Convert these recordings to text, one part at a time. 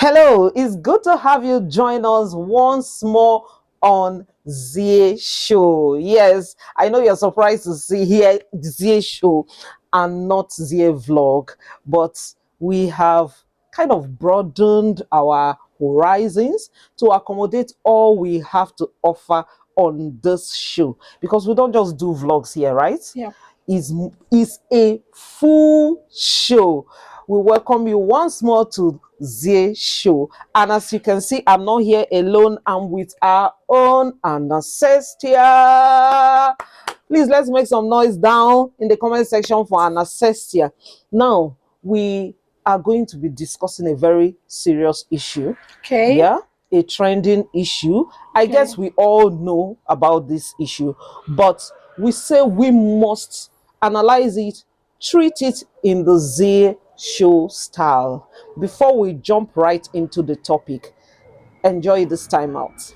Hello, it's good to have you join us once more on Zia Show. Yes, I know you're surprised to see here Zia Show and not Zia Vlog, but we have kind of broadened our horizons to accommodate all we have to offer on this show because we don't just do vlogs here, right? Yeah. Is a full show. We welcome you once more to Zia Show. And as you can see, I'm not here alone. I'm with our own Anastasia. Please let's make some noise down in the comment section for Anastasia. Now, we are going to be discussing a very serious issue. Okay. Yeah, a trending issue. I Okay. guess we all know about this issue, but we say we must analyze it, treat it in the Z Show style. Before we jump right into the topic, enjoy this time out.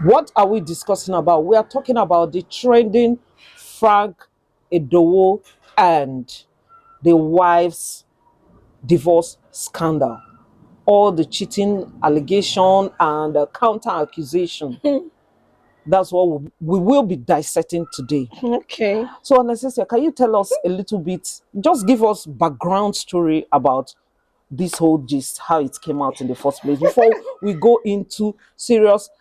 What are we discussing about? We are talking about the trending Frank Edoho and the wife's divorce scandal. All the cheating allegation and counter accusation. That's what we will be dissecting today. Okay. So, Anastasia, can you tell us a little bit? Just give us background story about this whole gist, how it came out in the first place, before we go into serious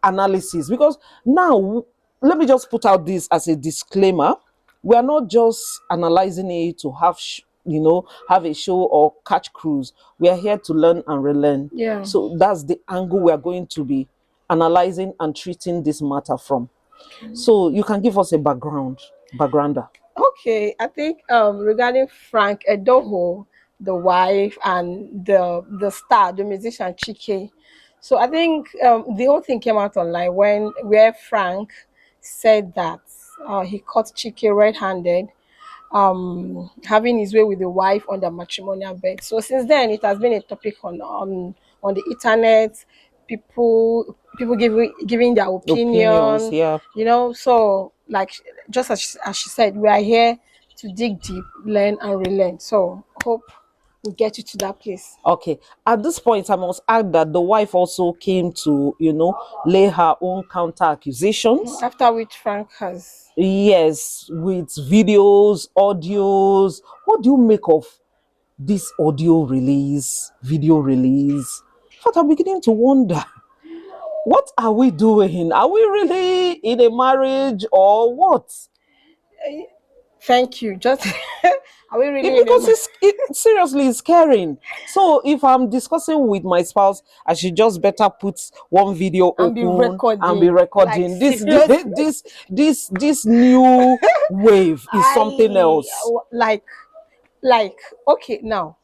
analysis. Because now, let me just put out this as a disclaimer: we are not just analyzing it to have, have a show or catch cruise. We are here to learn and relearn. Yeah. So that's the angle we are going to be analyzing and treating this matter from. So you can give us a backgrounder. Okay. I think regarding Frank Edoho, the wife, and the star, the musician Chike. So I think the whole thing came out online when where Frank said that he caught Chike red-handed, having his way with the wife on the matrimonial bed. So since then, it has been a topic on the internet. People giving their Opinions, opinion. yeah. So like just as she said, we are here to dig deep, learn and relearn. So hope we get you to that place. Okay. At this point, I must add that the wife also came to, lay her own counter accusations. After which Frank has Yes, with videos, audios. What do you make of this audio release, video release? But I'm beginning to wonder, what are we doing? Are we really in a marriage or what? thank you. Just are we really in Because a seriously it's scaring. So if I'm discussing with my spouse, I should just better put one video and be open and be recording? Like recording. This this seriously. this new wave is something else. Like okay, now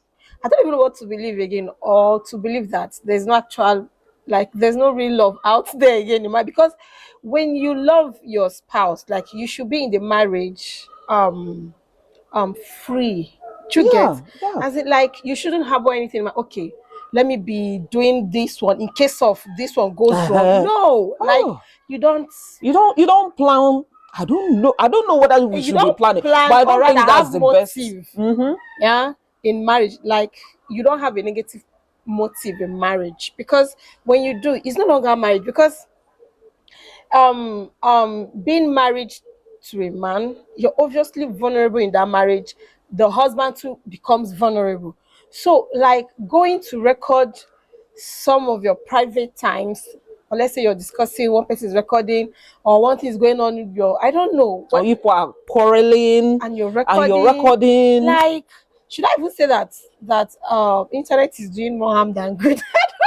I don't even know what to believe again, or to believe that there's no actual, like there's no real love out there again in my, because when you love your spouse, like you should be in the marriage free. Do you get? Yeah, yeah. As it, like, you shouldn't harbor anything like, okay, let me be doing this one in case of this one goes wrong. No, like Oh, you don't you don't plan. I don't know whether we you should be don't planning, but plan, I or don't rather think that's have the best. motive. Mm-hmm. Yeah, in marriage, like you don't have a negative motive in marriage, because when you do, it's no longer marriage, because being married to a man, you're obviously vulnerable in that marriage. The husband too becomes vulnerable. So like going to record some of your private times, or let's say you're discussing, one person is recording, or one thing is going on with your, I don't know Or what, people are quarreling and you're and you're recording, recording. like, should I even say that internet is doing more harm than good?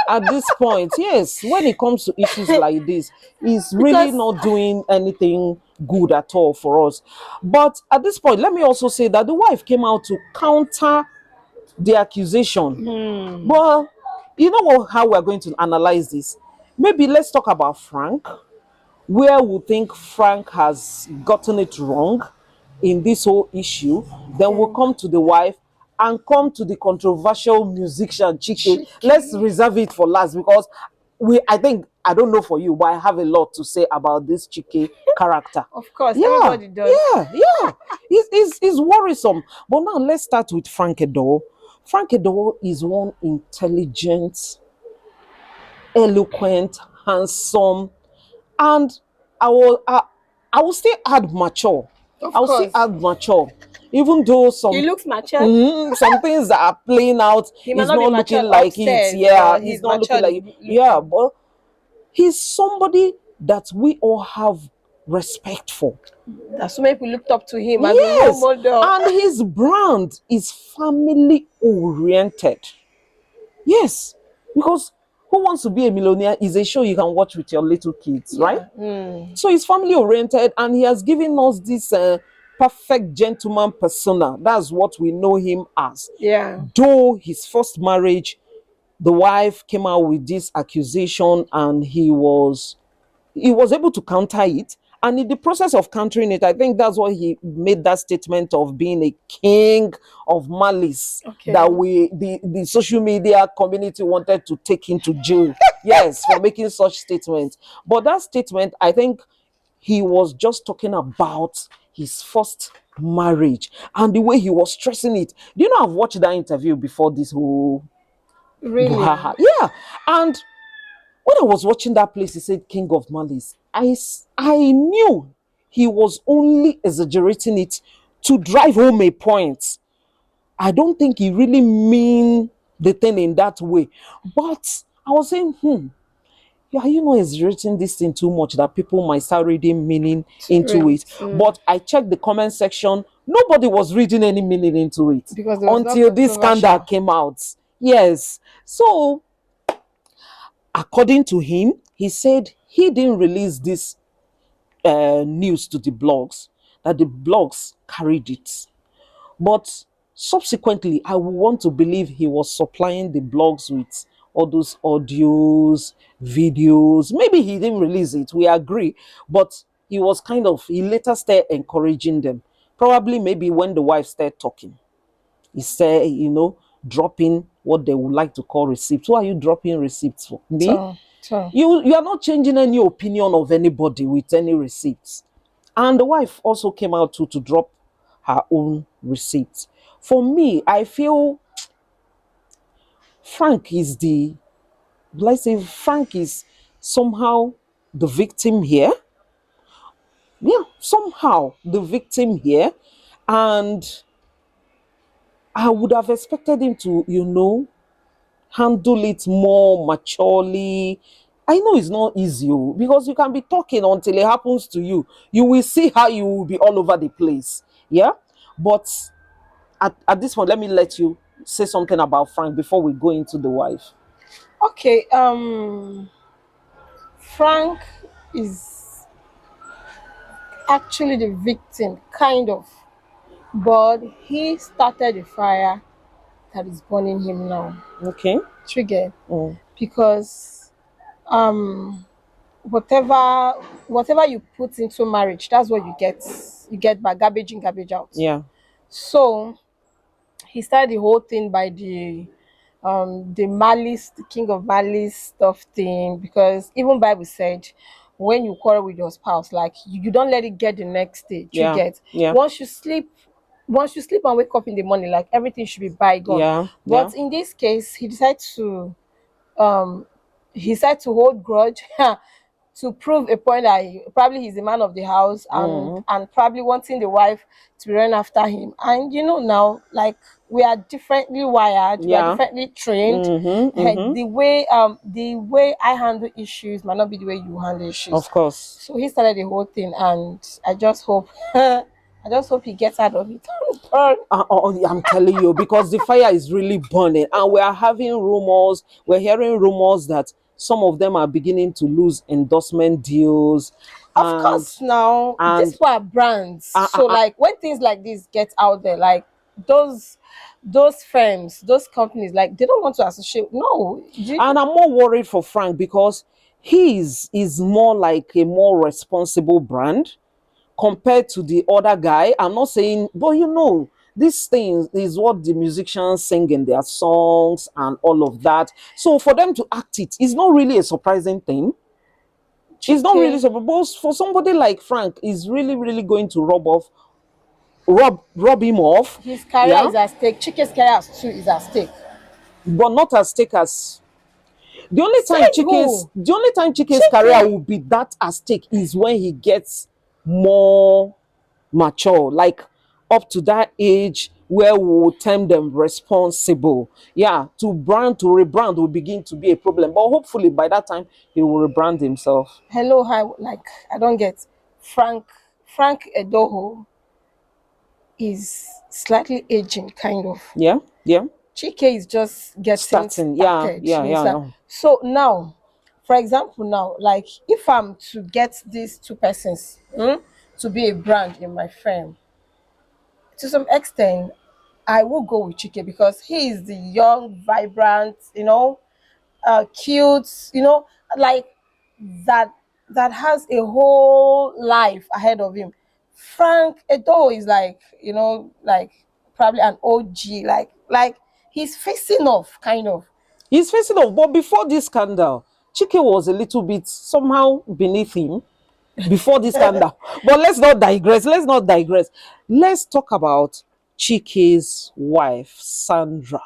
At this point, yes, when it comes to issues like this, it's really Because not doing anything good at all for us. But at this point, let me also say that the wife came out to counter the accusation. Well, you know what, how we're going to analyze this? Maybe let's talk about Frank, where we think Frank has gotten it wrong in this whole issue. Then we'll okay, come to the wife and come to the controversial musician Chike. Let's Chike. reserve it for last because I think, I don't know for you, but I have a lot to say about this Chike character. Of course, Yeah, everybody does. yeah. It's worrisome. But now let's start with Frank Edo. Frank Edoho is one intelligent, eloquent, handsome, and I will still add mature. I Of will still course. add mature, even though He looks matured. some things that are playing out He might is not be not looking matured like it. upstairs, Yeah, but he's he's not looking matured like, yeah, looking. but he's somebody that we all have respect for. That so many people looked up to him as a role Yes, model. and his brand is family oriented. Yes, because Who Wants to Be a Millionaire is a show you can watch with your little kids, right? Yeah. Mm. So he's family oriented and he has given us this perfect gentleman persona. That's what we know him as. Yeah. Though his first marriage, the wife came out with this accusation and he was able to counter it. And in the process of countering it, I think that's why he made that statement of being a king of malice that Okay. the social media community wanted to take him to jail. Yes, for making such statements. But that statement, I think he was just talking about his first marriage and the way he was stressing it. Do you know I've watched that interview before this whole Really? Buhaha? Yeah. And when I was watching that place, he said King of Malice. I knew he was only exaggerating it to drive home a point. I don't think he really mean the thing in that way. But I was saying, yeah, are you not exaggerating this thing too much that people might start reading meaning into Really? it? But I checked the comment section. Nobody was reading any meaning into it Because it was not until this scandal controversial. came out. Yes. So according to him, he said he didn't release this news to the blogs, that the blogs carried it. But subsequently, I would want to believe he was supplying the blogs with all those audios, videos. Maybe he didn't release it, we agree, but he later started encouraging them. Probably, maybe when the wife started talking, he said, dropping what they would like to call receipts. Who are you dropping receipts for? Me? So You are not changing any opinion of anybody with any receipts. And the wife also came out to drop her own receipts. For me, I feel Frank is the let's say Frank is somehow the victim here. Yeah, somehow the victim here. And I would have expected him to, handle it more maturely. I know it's not easy because you can be talking until it happens to you. You will see how you will be all over the place. Yeah. But at this point, let me let you say something about Frank before we go into the wife. okay. Frank is actually the victim, kind of, but he started the fire that is burning him now. Okay. Trigger, Mm. because um whatever whatever you put into marriage, that's what you get. You get back, garbage in, garbage out. Yeah. So he started the whole thing by the malice, the king of malice stuff thing, because even Bible said when you quarrel with your spouse, like you don't let it get the next day. You Yeah. get, Yeah. once you sleep and wake up in the morning, like everything should be bygone. Yeah. Yeah. But in this case, um he decided to hold grudge to prove a point that probably he's the man of the house, and Mm. probably wanting the wife to run after him. And now, like, we are differently wired, we are Yeah. differently trained. Mm-hmm. Mm-hmm. The way I handle issues might not be the way you handle issues. Of course. So he started the whole thing, and I just hope I just hope he gets out of it. I'm telling you, because the fire is really burning, and we're hearing rumors that some of them are beginning to lose endorsement deals, Of and course, now these and people are brands. uh, uh, So, uh, like, when things like this get out there, like those firms, those companies, like, they don't want to associate. No, and I'm more worried for Frank because he is more like a more responsible brand compared to the other guy. I'm not saying, but this thing is what the musicians sing in their songs and all of that. So for them to act it's not really a surprising thing. It's not really Chike. surprising. But for somebody like Frank, is really, really going to rub off rob him off. His career Yeah, is at stake. Chike's career too is at stake. but not as stake as Saying who? The only time Chike's career Chike. will be that at stake is when he gets more mature, like up to that age where we will term them responsible. Yeah, to rebrand will begin to be a problem. But hopefully by that time he will rebrand himself. Hello, hi. Like I don't get Frank. Frank Edoho is slightly aging, kind of. Yeah, yeah. Chike is just getting Starting. Yeah, started. yeah, He's yeah, like, yeah. so now, for example, now, like if I'm to get these two persons to be a brand in my firm, to some extent, I will go with Chike because he is the young, vibrant, cute, like that that has a whole life ahead of him. Frank Edo is like, like probably an OG, like he's facing off, kind of. He's facing off. But before this scandal, Chike was a little bit somehow beneath him before this scandal. But let's not digress. Let's not digress. Let's talk about Chike's wife, Sandra.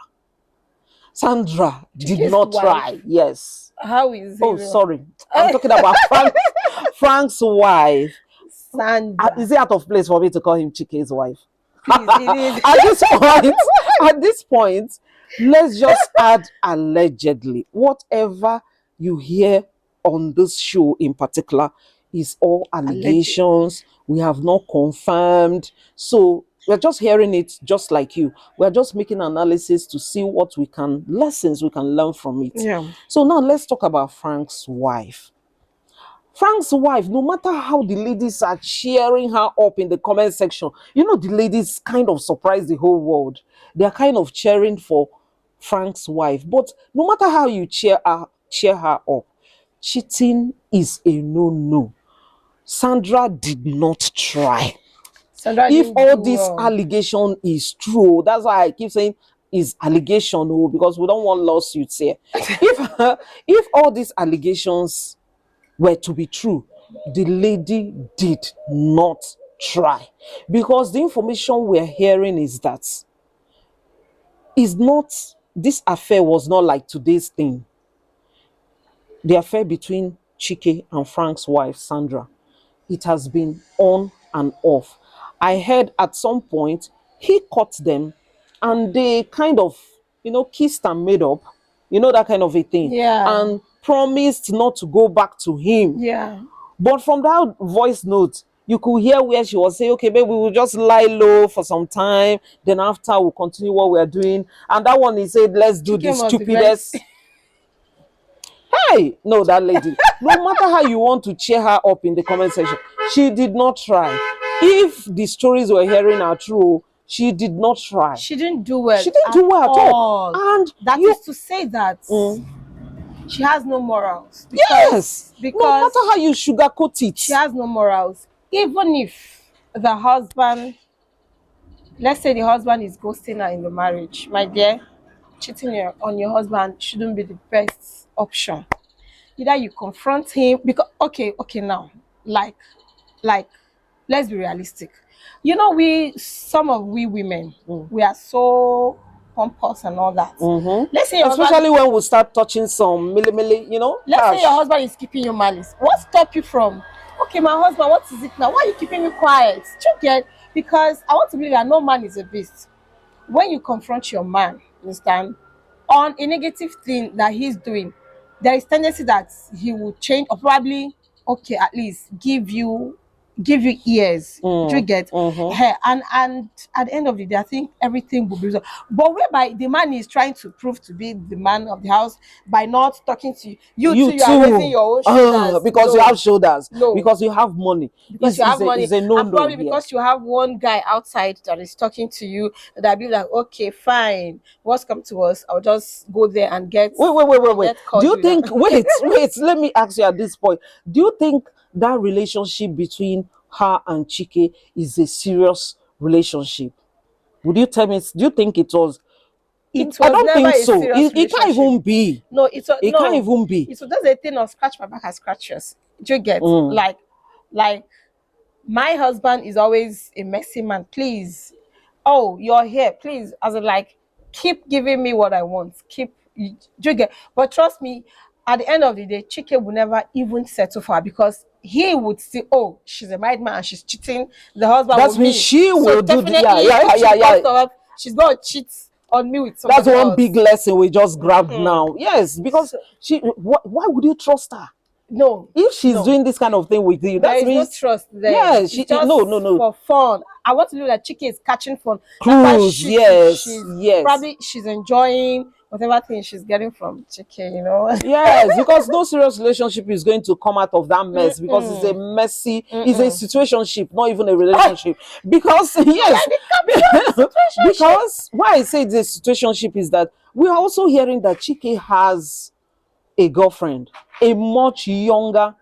Sandra did Chike's not wife, try. Yes. how is Oh, it? sorry. I'm talking about Frank's wife. Sandra, Is it out of place for me to call him Chike's wife? please, it is. At this point, at this point, let's just add allegedly. Whatever you hear on this show in particular is all Alleged. allegations. We have not confirmed. So we're just hearing it just like you. We're just making analysis to see what lessons we can learn from it. Yeah. So now let's talk about Frank's wife. Frank's wife, no matter how the ladies are cheering her up in the comment section, the ladies kind of surprise the whole world. They're kind of cheering for Frank's wife. But no matter how you cheer her up, cheating is a no-no. Sandra did not try. Sandra If didn't all do this well. allegation is true, that's why I keep saying is allegation, because we don't want lawsuits here. If all these allegations were to be true, the lady did not try. Because the information we're hearing is that this affair was not like today's thing. The affair between Chike and Frank's wife, Sandra, it has been on and off. I heard at some point he caught them and they kind of, kissed and made up, that kind of a thing, Yeah. and promised not to go back to him. Yeah. But from that voice note, you could hear where she was saying, okay, maybe we'll just lie low for some time. Then after we'll continue what we're doing. And that one, he said, let's do the Chike must be very. stupidest. Hey, no, that lady, no matter how you want to cheer her up in the comment section, she did not try. If the stories we're hearing are true, she did not try. She didn't do well. She didn't at do well at all. all. And That you, is to say that she has no morals. yes, no Because matter how you sugarcoat it, she has no morals. Even if the husband, let's say the husband is ghosting her in the marriage, my dear, cheating on your husband shouldn't be the best option. Either you confront him because okay now, like let's be realistic. We some of we women, we are so pompous and all that. Let's say your especially husband, when we start touching some milli, let's say cash. your husband is keeping you malice. What stop you from? Okay, my husband, what is it now? Why are you keeping me quiet? Do you get? Because I want to believe that no man is a beast. When you confront your man, understand, on a negative thing that he's doing, there is tendency that he will change or probably okay at least give you ears. Do you get? And at the end of the day, I think everything will be resolved. But whereby the man is trying to prove to be the man of the house by not talking to you, You you are raising too, your own shoulders. because you No, have shoulders, no, because you have money. because you have money, It's a and no-no probably here. because you have one guy outside that is talking to you, that be like, okay, fine, what's come to us? I'll just go there and get. Wait. get Do you cordial. think? Wait. Let me ask you at this point. Do you think that relationship between her and Chike is a serious relationship? Would you tell me? Do you think it was? It I was don't never think a so. serious It can't relationship. even be. No, It can't even be. It was just a thing of scratch my back and scratch yours. Do you get? Mm. Like My husband is always a messy man. Please, oh, you're here. Please, as in like, keep giving me what I want. Do you get? But trust me, at the end of the day, Chike will never even settle for her because he would see, oh, she's a married man and she's cheating the husband That with means me. she So will do the, yeah, definitely, yeah, if yeah, she yeah, becomes yeah. to her, she's gonna cheat on me with That's somebody one big else. lesson we just grabbed Mhm. now. Yes, because So, why would you trust her? no, If she's no. doing this kind of thing with you, There that is no means, trust there. yeah, It's no, just no, no. for fun. I want to look like Chike is catching fun. That's why Cruise, she too, yes, she's yes. probably she's enjoying whatever thing she's getting from Chike, you know. Yes, because no serious relationship is going to come out of that mess because it's a Mm-mm, messy, it's a mm-mm. situationship, not even a Ah, relationship. Because I yes, like the caption situationship. because why I say it's a situationship is that we are also hearing that Chike has a girlfriend, a much younger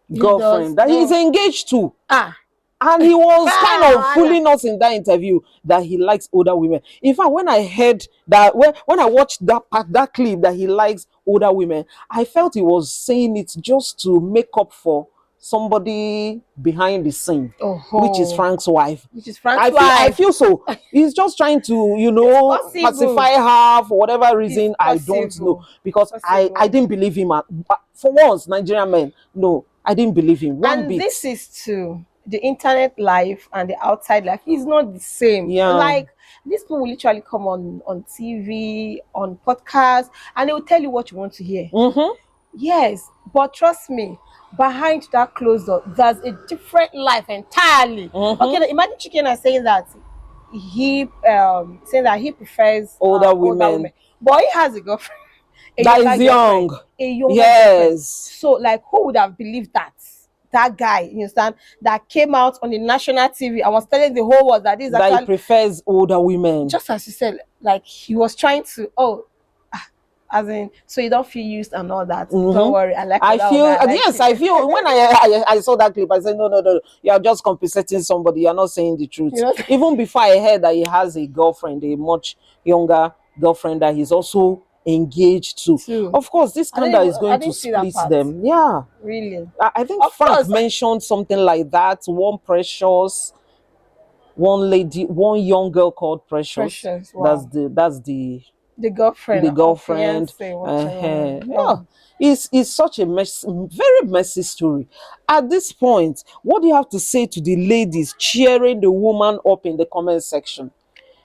He does. girlfriend that he's No. engaged to. Ah. And he was kind of Ah, fooling us in that interview that he likes older women. In fact, when I heard that, when I watched that part, that clip that he likes older women, I felt he was saying it just to make up for somebody behind the scene, oh which is ho. Frank's wife. Which is Frank's I wife. feel so. He's just trying to, It's pacify possible. her for whatever It's reason. I don't know. possible. It's Because I possible. didn't believe him. But for once, Nigerian men, no, I didn't believe him. One And bit. this is to the internet life and the outside life is not the same. Yeah. Like these people will literally come on TV, on podcasts, and they will tell you what you want to hear. Mm-hmm. Yes, but trust me, behind that closed door, there's a different life entirely. Okay, Mm-hmm. now imagine Chicken are saying that he prefers Older older women. women, but he has a girlfriend, a That younger is girlfriend, young. a younger girlfriend. Yes. So, like, who would have believed that? That guy, you understand, that came out on the national TV and was telling the whole world that this is That he actually, prefers older women. just as you said, like he was trying to, oh, as in, so you don't feel used and all that. Don't Mm-hmm. worry, I like I other feel, women, I like yes, you. I feel when I saw that clip, I said, no, no, no, you are just compensating somebody. You're not saying the truth. You know, Even before I heard that he has a girlfriend, a much younger girlfriend that he's also engaged to. too. Of course, this scandal is I going to didn't see that split part. them. Yeah. Really. I think Of Frank course, mentioned something like that. One Precious, one lady, one young girl called Precious. precious. That's Wow. The the girlfriend or girlfriend. fiance, whatever. Yeah, Oh. it's such a very messy story. At this point, what do you have to say to the ladies cheering the woman up in the comment section?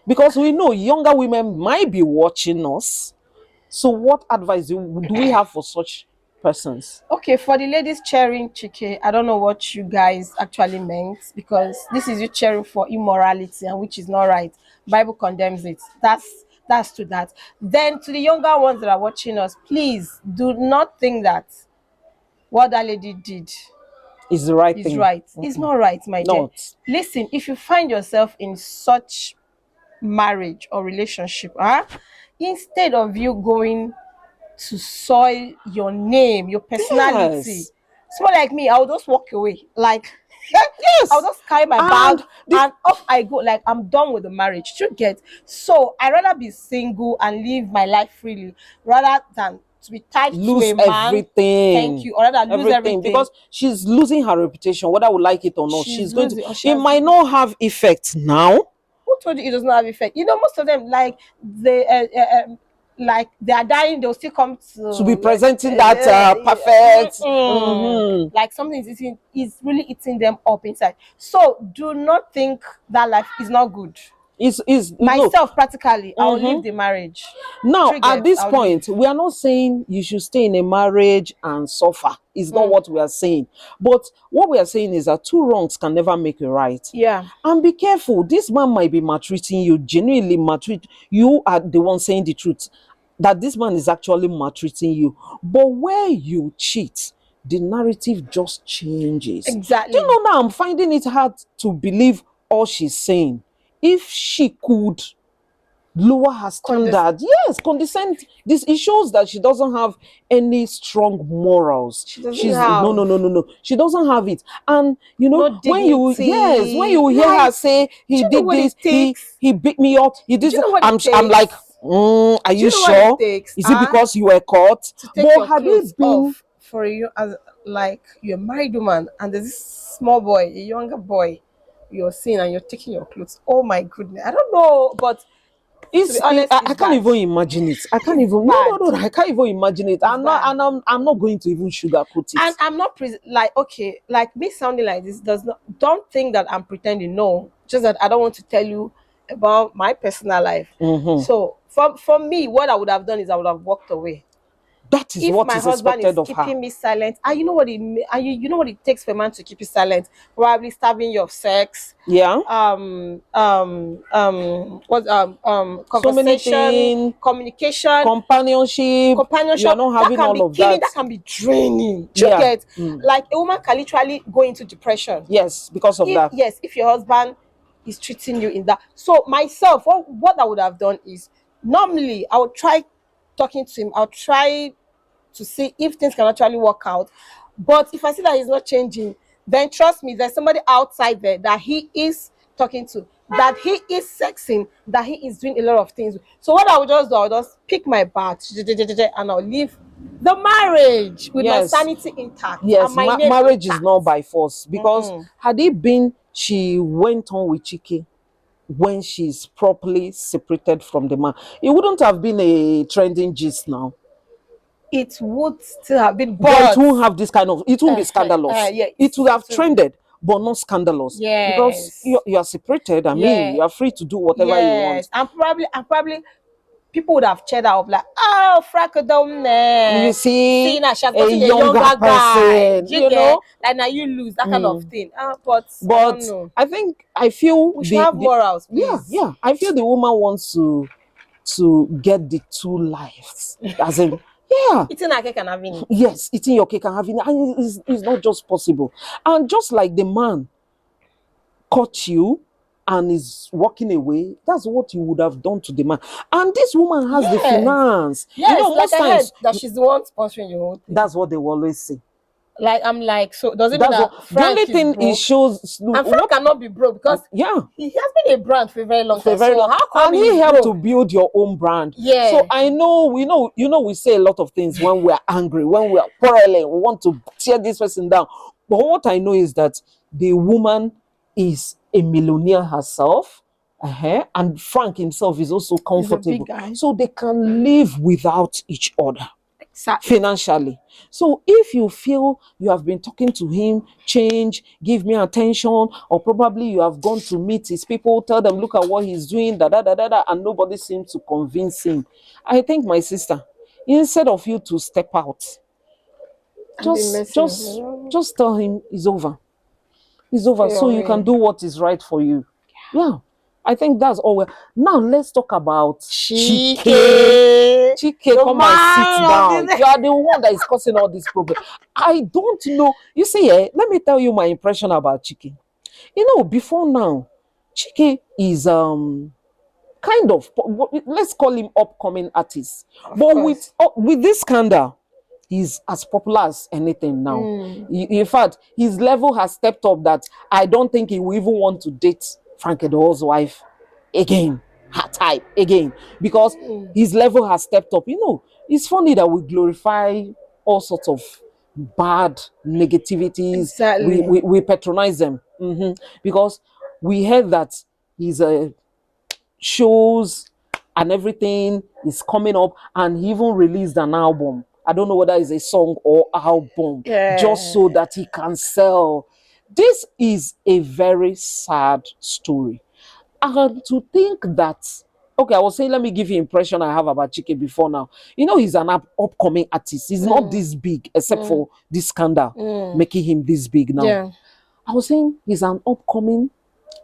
Because we know younger women might be watching us. So, what advice do we have for such persons? Okay, for the ladies cheering Chike, I don't know what you guys actually meant because this is you cheering for immorality and which is not right. Bible condemns it. That's to that. Then to the younger ones that are watching us, please do not think that what that lady did Is the right is thing? right. It's not right, my dear. Not. Listen, if you find yourself in such marriage or relationship, instead of you going to soil your name, your personality, Yes. someone like me, I'll just walk away. Like I'll Yes. just carry my bag And the and off I go. Like I'm done with the marriage. You get? So I rather be single and live my life freely rather than to be tied to lose a man. Thank everything, you. Or rather lose everything, everything. because she's losing her reputation, whether we like it or not. She's She's going to, losing or she it has. might not have effect now. Who told you it does not have effect? You know, most of them like they are dying, they'll still come to To be presenting that perfect, like something is really eating them up inside. So do not think that life is not good. is no. Myself, practically, I'll leave Mhm. the marriage. Now, at Triggered, this I'll leave. point, we are not saying you should stay in a marriage and suffer. It's not Mm, what we are saying. But what we are saying is that two wrongs can never make a right. yeah, And be careful. This man might be maltreating you, genuinely maltreat. You are the one saying the truth. That this man is actually maltreating you. But where you cheat, the narrative just changes. Do you exactly. know now I'm finding it hard to believe all she's saying? If she could lower her Condes- standard, yes, condescend, this, it shows that she doesn't have any strong morals. she doesn't She's no, no, have no, no, no, she doesn't have it. And no when you, yes, when dignity. you hear her Like, say do he you know did what this, it takes? he beat me up, he did Do you know what it I'm like, takes? are Do you you know what it sure? takes? Is it because you were caught? To take But your had it clothes been, off for you as like you're a married woman and there's this small boy, a younger boy, you're seeing and you're taking your clothes. Oh my goodness. I don't know, but to be honest, I it's can't bad. even imagine it. I can't It's even bad. no, I can't even imagine it. It's bad. I'm not going to even sugarcoat it. And I'm not like, okay, like me sounding like this does not, don't think that I'm pretending. No, just that I don't want to tell you about my personal life. Mm-hmm. So for me, what I would have done is I would have walked away. That is If what my is husband expected is of her. keeping me silent, and you know what you know what it takes for a man to keep you silent, probably starving you of sex, Yeah. what So many conversation, things, communication, companionship. You are companionship, not that having can all be of killing, that. that can be draining. Do you Yeah. get? Mm. Like a woman can literally go into depression. Yes, because of If that. yes, if your husband is treating you in that. So myself, what I would have done is normally I would try talking to him. I'll try to see if things can actually work out. But if I see that he's not changing, then trust me, there's somebody outside there that he is talking to, that he is sexing, that he is doing a lot of things. So what I would just do, I'll just pick my bags and I'll leave the marriage with my Yes. sanity intact and Yes, my name marriage is not intact. by force because had it been she went on with Chike when she's properly separated from the man, it wouldn't have been a trending gist now. It would still have been, But it but won't have this kind of, it won't be scandalous. yeah, It would have it will, trended, but not scandalous. Because yes, you are separated. I mean, yeah, you are free to do whatever you yes, want. and probably people would have cheered her up like, oh, You Fracodome. see, See now she has a gotten a younger younger guy. person, Do you you get? know. Like now you lose that kind of Mm. thing. But I don't But know. I think I feel We should have morals, please. yeah, I feel the woman wants to get the two lives. As in, yeah, Eating a cake and having it. yes, eating your cake and having it, and it's not just possible. And just like the man caught you and is walking away, that's what you would have done to the man. And this woman has the Yes. finance. You Yes, know, like most I heard times that she's the one sponsoring your whole thing. that's what they will always say. Like I'm like, so does it mean That's what that the only Frank is thing it broke? shows And Frank what cannot be broke because yeah, he has been a brand for a very long for a time. very So long, how come and he he's helped to broke? build your own brand. So Yeah. I know we know you know we say a lot of things when we're angry, when we're quarreling, we want to tear this person down. But what I know is that the woman is a millionaire herself. And Frank himself is also He's a big comfortable, guy. so they can live without each other Exactly. financially. So if you feel you have been talking to him, change, give me attention, or probably you have gone to meet his people, tell them, look at what he's doing, and nobody seems to convince him. I think, my sister, instead of you to step out, I've been just messing with just him. just tell him it's over. It's over. Stay So you can away. do what is right for you. Yeah. I think that's all. Now let's talk about Chike. Chike, Chike, the come and sit man of down. the You are the one that is causing all this problem. I don't know. You see, let me tell you my impression about Chike. You know, before now, Chike is kind of, let's call him upcoming artist. of But with course. with this scandal, he's as popular as anything now. In fact, his level has stepped up that I don't think he will even want to date Frank Edoho's wife again, her type again, because his level has stepped up. You know, it's funny that we glorify all sorts of bad negativities. Exactly. We patronize them. Because we heard that he's a shows and everything is coming up, and he even released an album. I don't know whether it's a song or album, just Yeah. so that he can sell. This is a very sad story. And to think that, okay, I was saying, let me give you impression I have about Chike before now. You know, he's an upcoming artist. He's not this big, except for this scandal making him this big now. Yeah. I was saying he's an upcoming,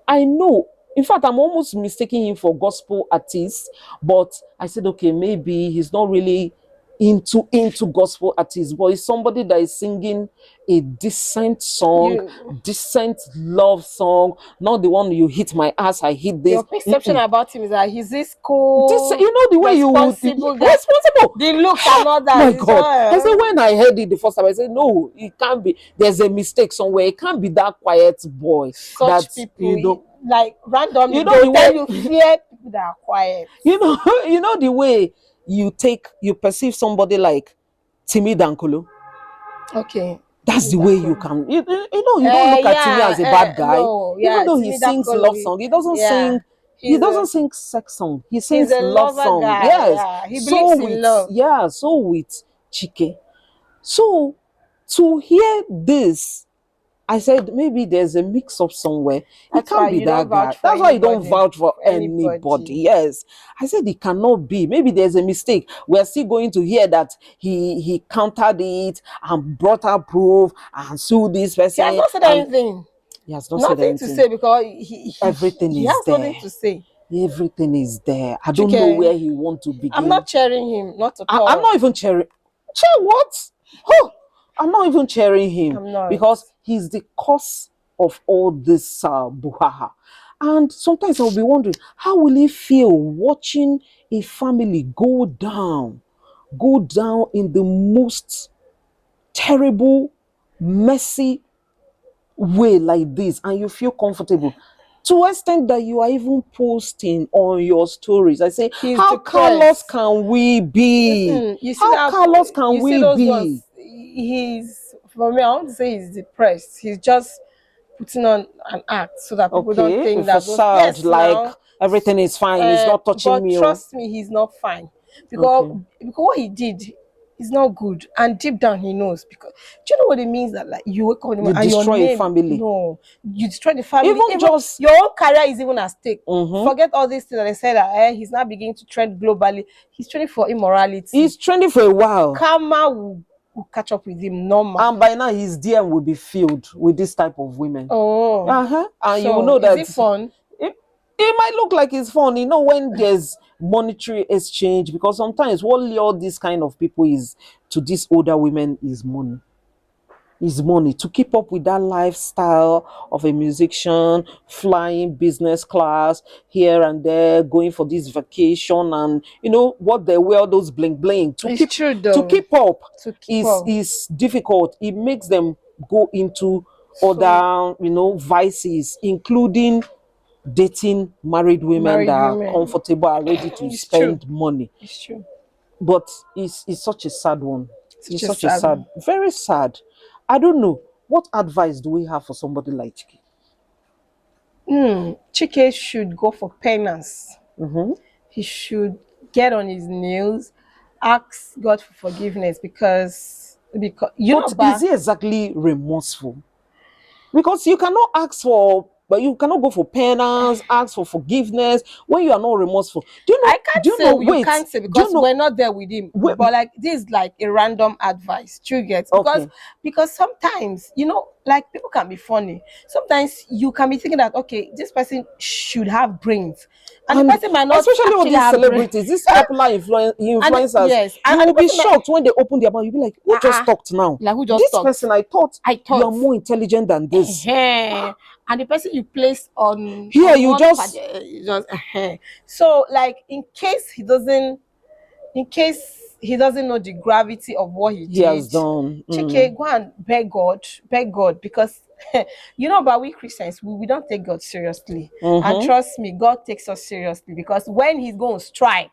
I know. In fact, I'm almost mistaking him for gospel artist, but I said, okay, maybe he's not really into gospel artists, but he's somebody that is singing a decent song, You decent love song, not the one you hit my ass, I hit this. your perception about him is that he's this This, cool, you know, the way you would responsible guy. responsible. The looks and all that. My It's God. I said, all, when I heard it the first time, I said, no, it can't be. There's a mistake somewhere. It can't be that quiet boy that, such people like randomly you know they'll the tell way, you fear people that are quiet. you know, you know the way you perceive somebody like Timmy Dankolo. Okay. That's the way you can. You don't look at Timmy as a bad guy, No, even yeah, though to he me that sings color, love song. He doesn't yeah, sing. He he's doesn't a sing sex song. He he's sings a love lover song. guy. Yes. Yeah, he So believes in with love. yeah. So with Chike. So to hear this, I said maybe there's a mix up somewhere. He That's why can't be you don't that guy. vouch for That's why you don't anybody. vouch for For anybody. anybody. Yes. I said it cannot be. Maybe there's a mistake. We're still going to hear that he countered it and brought up proof and sued this He has person. not said And anything. he has not said Nothing to anything. say because Everything he is has nothing there. to say. Everything is there. I don't know Chike, where he want to I'm begin. not cheering him, not at I'm all. not even cheering. Cheer what? Oh, I'm not even cheering him I'm not. because he's the cause of all this buhaha. And sometimes I'll be wondering, how will he feel watching a family go down in the most terrible, messy way like this, and you feel comfortable to extent that you are even posting on your stories. I say, He's how callous depressed. can we be? You see How that? callous can You see we those be? ones? He's for me. I want to say he's depressed. He's just putting on an act so that people don't Okay, a think that those. facade Yes, like now, everything is fine. It's not touching but me. Oh. trust me, he's not fine because Okay, what he did is not good, and deep down he knows. Because do you know what it means that like you wake up in the you morning and your destroy a name, family. no, you destroy the family, Even even just, your own career is even at stake. mhm. Forget all these things that they said that he's now beginning to trend globally. He's trending for immorality. He's trending for a while, Karma will catch up with him normal. and by now his DM will be filled with this type of women. Oh, Uh-huh. And you will so know is that it fun? it might look like it's fun, when there's monetary exchange, because sometimes what lure these kind of people is to these older women is money. Is money to keep up with that lifestyle of a musician, flying business class here and there, going for this vacation, and what they wear, those bling bling to It's keep true to though. keep up To keep is up. is difficult. It makes them go into So other vices, including dating married women that married are women. comfortable, are ready to It's true. spend money. It's true. But it's such a sad one. Such It's a such a sad sad, one. very sad. I don't know. What advice do we have for somebody like Chike? Chike should go for penance. Mm-hmm. He should get on his knees, ask God for forgiveness because But is ba he exactly remorseful? Because you cannot ask for, but you cannot go for penance, ask for forgiveness when you are not remorseful. Do you I know? can't Do you say know? you Wait. can't say Do you because know? we're not there with him. Wait. But like this is like a random advice. Do you get? Because Okay. sometimes like people can be funny. Sometimes you can be thinking that okay, this person should have brains, and the And person might not especially all actually these have brains. celebrities, these popular And influencers, yes, you and the will be person might shocked when they open their mouth. You'll be like, who just talked now? like who just This talked. person, I thought I you are thought more intelligent than this. and the person you placed on Here, you one just, you just so like in case he doesn't know the gravity of what he he has did. done. Chike, go and beg God, because but we Christians, we don't take God seriously. And Mm-hmm. trust me, God takes us seriously because when He's going to strike,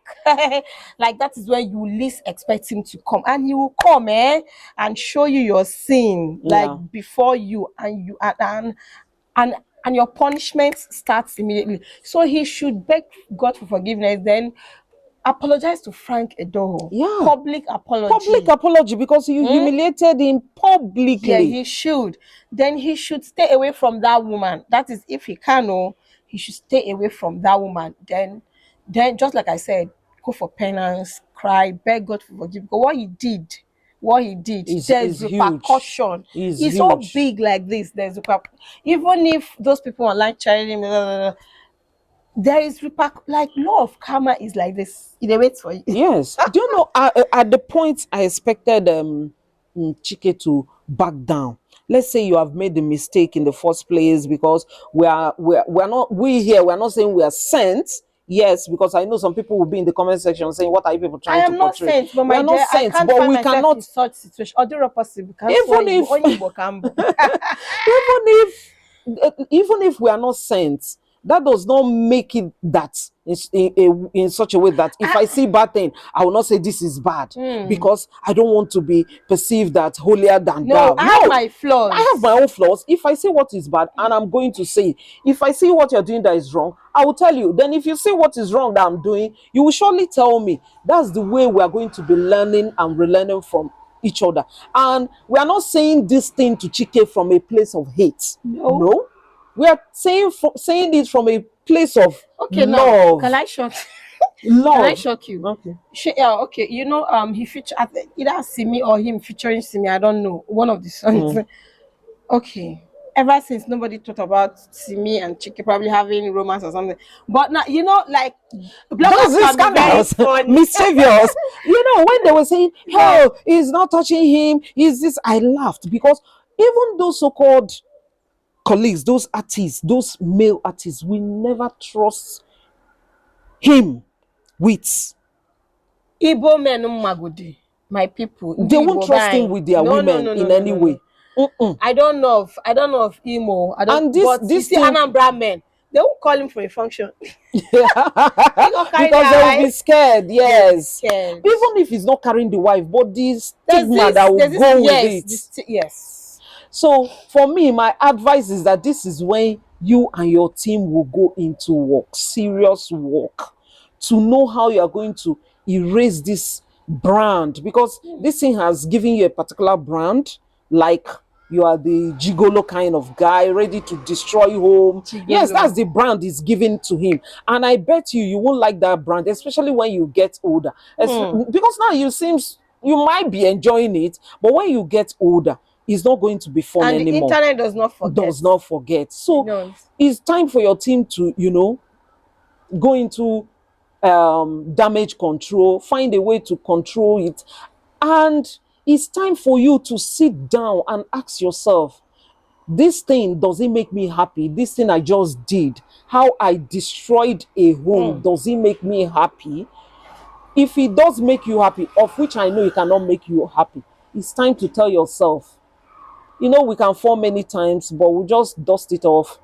like that is when you least expect Him to come, and He will come, and show you your sin like Yeah. before you, and and your punishment starts immediately. So he should beg God for forgiveness, then apologize to Frank Edoho. Yeah. Public Public apology. apology because you Hmm? humiliated him Yeah, publicly. he should. Then he should stay away from that woman. That is, if he can, he should stay away from that woman. Then just like I said, go for penance, cry, beg God for forgiveness. Because what he did, Is there's huge. repercussion. Is It's so huge. big like this. Even if those people online challenging him, there is like law of karma is like this. It waits for you. Yes. Do you know, at the point I expected Chike to back down. Let's say you have made the mistake in the first place, because we're not, we here, we're not saying we are sent. Yes, because I know some people will be in the comment section saying, what are you people I trying to am not portray? sent, but We my are not dear, I sent, can't but find we myself in cannot, such situation. Although possible, because even if only Igbo can bo. even if we are not sent, that does not make it that in such a way that if I see bad thing, I will not say this is bad because I don't want to be perceived that holier than No, thou. I have No, my flaws. I have my own flaws. If I see what is bad, and I'm going to say it. If I see what you're doing that is wrong, I will tell you. Then if you see what is wrong that I'm doing, you will surely tell me. That's the way we are going to be learning and relearning from each other. And we are not saying this thing to Chike from a place of hate. No. No. We are saying it from a place of Okay, now love. can I shock? Love. Can I shock you? Okay. Yeah, okay. You know, he featured either Simi or him featuring Simi. I don't know. One of the songs. Okay. Ever since nobody thought about Simi and Chike probably having romance or something. But now you know, like Those bloggers is can be very funny. mischievous. When they were saying, "Oh, he's not touching him," is this? I laughed because even those so-called colleagues, those artists, those male artists, we never trust him with. Igbo men magudi. My people. They Ndi won't Igbo trust him buying. with their No, no, women no, no, in no, any no, no. way. Mm-mm. I don't know of emo. I don't. And But you this see, thing, Anambra men, they won't call him for a function. They gonna carry because their they will be wife. scared. They will be Yes, scared. even if he's not carrying the wife, but the stigma that will There's this, go with yes, it. yes. So for me, my advice is that this is when you and your team will go into work, serious work, to know how you are going to erase this brand, because this thing has given you a particular brand, like you are the gigolo kind of guy ready to destroy home. Yes, Gigolo. that's the brand is given to him, and I bet you won't like that brand, especially when you get older. Because now you might be enjoying it, but when you get older, it's not going to be fun And the anymore. internet does not forget. Does not forget. So No. it's time for your team to, go into damage control, find a way to control it. And it's time for you to sit down and ask yourself, this thing, does it make me happy? This thing I just did, how I destroyed a home, does it make me happy? If it does make you happy, of which I know it cannot make you happy, it's time to tell yourself, we can fall many times, but we'll just dust it off,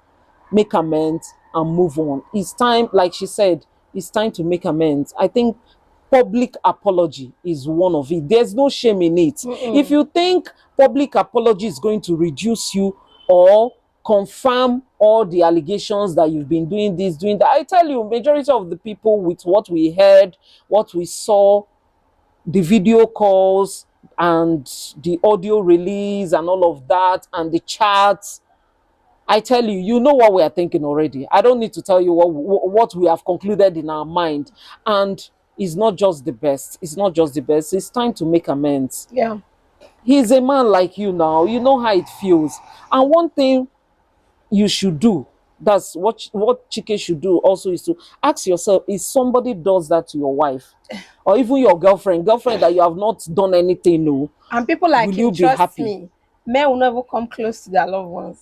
make amends, and move on. It's time, like she said, it's time to make amends. I think public apology is one of it. There's no shame in it. If you think public apology is going to reduce you or confirm all the allegations that you've been doing this, doing that, I tell you, majority of the people, with what we heard, what we saw, the video calls and the audio release and all of that, and the chats, I tell you, you know what we are thinking already. I don't need to tell you what we have concluded in our mind. And it's not just the best. It's not just the best. It's time to make amends. Yeah. He's a man like you now. You know how it feels. And one thing you should do, that's what Chike should do also, is to ask yourself, if somebody does that to your wife or even your girlfriend that you have not done anything, no, And people like will him, you be trust happy? me, men will never come close to their loved ones.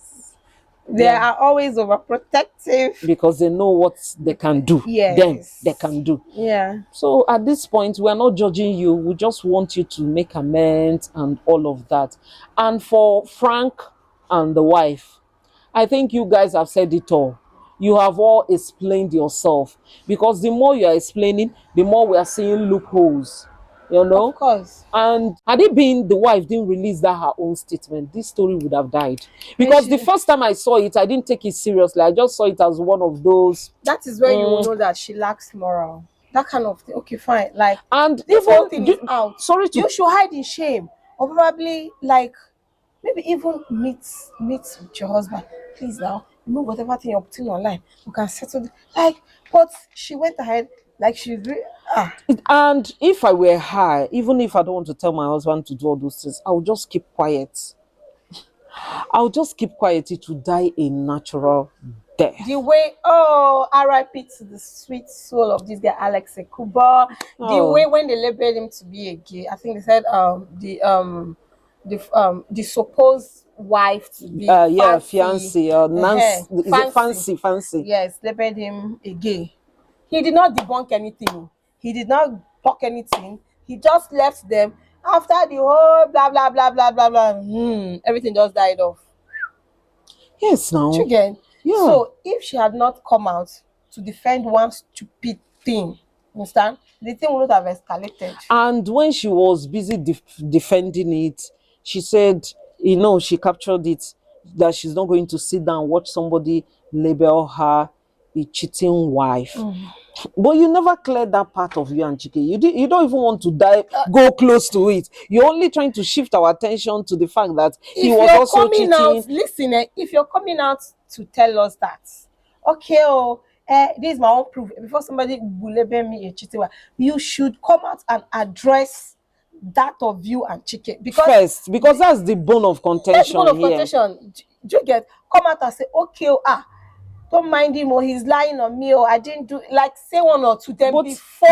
They Yeah. are always overprotective. Because they know what they can do. Yes. They can do. Yeah. So at this point, we are not judging you. We just want you to make amends and all of that. And for Frank and the wife, I think you guys have said it all. You have all explained yourself. Because the more you are explaining, the more we are seeing loopholes. Of course. And had it been the wife didn't release that her own statement, this story would have died. Because the first time I saw it, I didn't take it seriously. I just saw it as one of those. That is where you will know that she lacks moral. That kind of thing. Okay, fine. Like, And this even whole thing is out. Sorry to You should hide in shame, or probably like maybe even meet with your husband. Please now, remove whatever thing you're putting online. You can settle. Like, but she went ahead. Like And if I were her, even if I don't want to tell my husband to do all those things, I would just keep quiet. I'll just keep quiet. It will die a natural death. The way, RIP to the sweet soul of this guy, Alex Ekuba. The way when they labeled him to be a gay, I think they said the supposed wife to be fiance or Nancy, is it fancy? Yes, labeled him a gay. He did not debunk anything. He did not talk anything. He just left them after the whole blah blah blah blah blah blah. Everything just died off. Yes, now. Again. Yeah. So if she had not come out to defend one stupid thing. Understand? The thing would not have escalated. And when she was busy defending it, she said, you know, she captured it that she's not going to sit down and watch somebody label her a cheating wife. But you never cleared that part of you and Chike. You don't even want to go close to it. You're only trying to shift our attention to the fact that he If was you're also coming cheating. out, listen, if you're coming out to tell us that, okay, this is my own proof. Before somebody will label me a cheating wife, you should come out and address that of you and Chike, Because that's the bone of contention. that's the bone of here. contention. Do you get? Come out and say, okay, don't mind him, or he's lying on me, or I didn't do, like, say one or two. Then But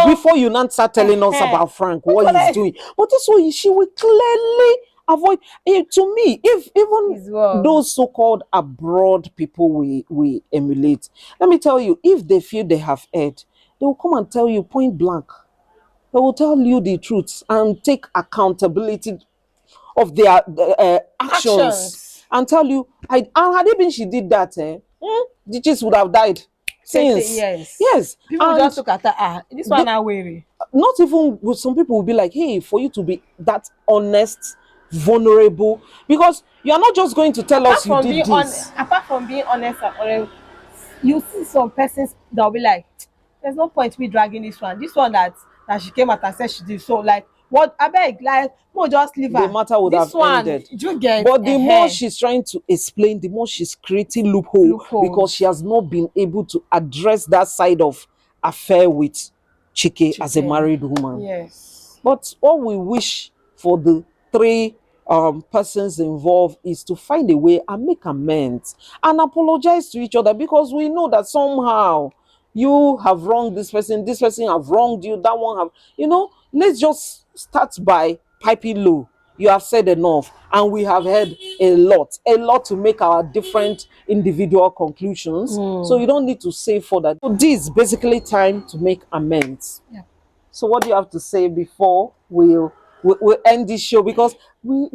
before you not start telling us about Frank, what he's doing. But this way, she will clearly avoid. To me, if even those so-called abroad people we emulate, let me tell you, if they feel they have heard, they will come and tell you point blank. They will tell you the truth and take accountability of their actions and tell you, and had it been she did that, the cheese would have died since. Yes. People and just look at her, this one now weary. Not even with some people will be like, hey, for you to be that honest, vulnerable, because you are not just going to tell us you did this. Apart from being honest and honest, you see some persons that will be like, there's no point me dragging this one that she came out and said she did. So like, what, I beg, like, no, just leave her. The matter would this have one ended. You get, but the more she's trying to explain, the more she's creating loopholes because she has not been able to address that side of affair with Chike as a married woman. Yes. But what we wish for the three persons involved is to find a way and make amends and apologize to each other, because we know that somehow you have wronged this person have wronged you, that one have, let's just start by piping low. You have said enough, and we have heard a lot to make our different individual conclusions. So you don't need to say further. So this is basically time to make amends. Yeah. So what do you have to say before we'll end this show? Because we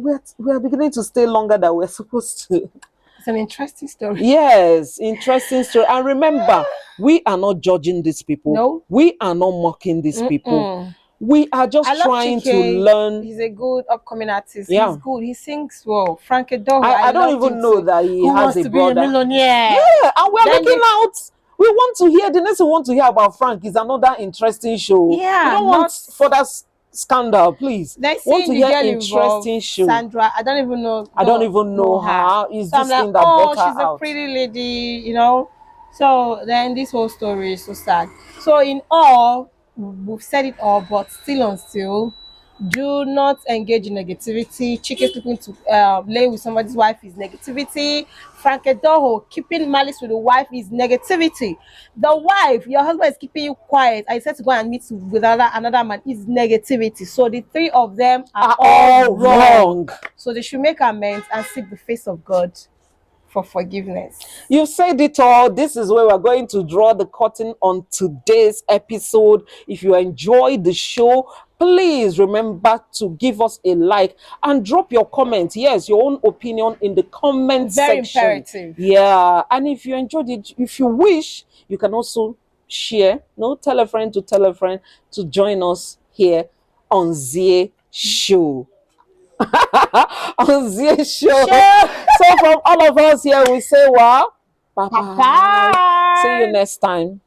are beginning to stay longer than we're supposed to. It's an interesting story. Yes, interesting story. And remember, we are not judging these people. No. We are not mocking these people. We are just trying to learn. He's a good upcoming artist. Yeah. He's good. He sings well. Frank Edoho. I don't even know that he has a brother. Be a millionaire? Yeah, and we're looking out. We want to hear, the next we want to hear about Frank is another interesting show. Yeah. We don't want further scandal, please. Want to hear interesting show. Sandra, I don't even know. I don't even know her. Is this thing that brought her out? She's a pretty lady, So then this whole story is so sad. So in all, we've said it all, but still on still, do not engage in negativity. Chike sleeping to lay with somebody's wife is negativity. Frank Edoho keeping malice with the wife is negativity. The wife, your husband is keeping you quiet, I said to go and meet with another man, is negativity. So the three of them are all wrong. So they should make amends and seek the face of God for forgiveness. You've said it all. This is where we're going to draw the curtain on today's episode. If you enjoyed the show, please remember to give us a like and drop your comment. Yes, your own opinion in the comment section. Very imperative. Yeah, and if you enjoyed it, if you wish, you can also share. Tell a friend to join us here on Zie Show. On Zie Show. So from all of us here, we say, well, bye-bye. See you next time.